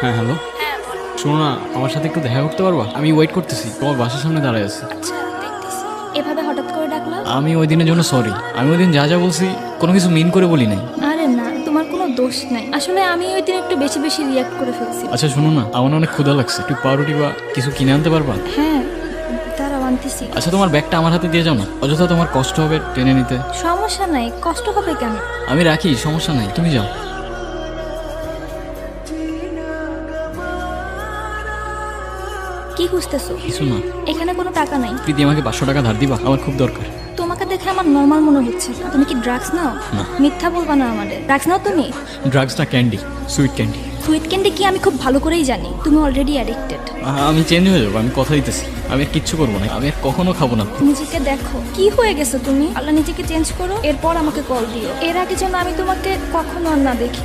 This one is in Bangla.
হ্যাঁ হ্যালো, হ্যাঁ বলো। শোনো না, আমার সাথে একটু দেখা করতে পারবা? আমি ওয়েট করতেছি, তোমার বাসার সামনে দাঁড়ায় আছি। আচ্ছা দেখতেছি। এভাবে হঠাৎ করে ডাকলা? আমি ওই দিনের জন্য সরি। আমি ওই দিন যা যা বলছি কোনো কিছু মিন করে বলি নাই। আরে না, তোমার কোনো দোষ নাই। আসলে আমি ওই দিন একটু বেশি বেশি রিয়াক্ট করে ফেলছি। আচ্ছা শোনো না, আমার না অনেক ক্ষুধা লাগছে, একটু পাউরুটি বা কিছু কিনে আনতে পারবা? হ্যাঁ, তারা আনতেছি। আচ্ছা তোমার ব্যাগটা আমার হাতে দিয়ে যাও না, অযথা তোমার কষ্ট হবে টেনে নিতে। সমস্যা নাই, কষ্ট হবে কেন? আমি রাখি, সমস্যা নাই, তুমি যাও। কি খুঁজতেছো? কিছু না। এখানে কোনো টাকা নাই। প্রীতি আমাকে 500 টাকা ধার দিবা, আমার খুব দরকার। তোমাকে দেখে আমার নর্মাল মনে হচ্ছে না। তুমি কি ড্রাগস নাও? না। মিথ্যা বলবা না আমাদের। ড্রাগস নাও তুমি? ড্রাগস না, candy, sweet candy. Sweet candy কি আমি খুব ভালো করেই জানি। তুমি অলরেডি অ্যাডিক্টেড। আমি চেঞ্জ হয়ে যাবো, আমি কথা দিতেছি। আমি আর কিচ্ছু করবো না, আমি আর কখনো খাবো না। নিজেকে দেখো কি হয়ে গেছো তুমি। আল্লাহ, নিজেকে চেঞ্জ করো, এরপর আমাকে কল দিও। এর আগে যেন আমি তোমাকে কখনো আর না দেখি।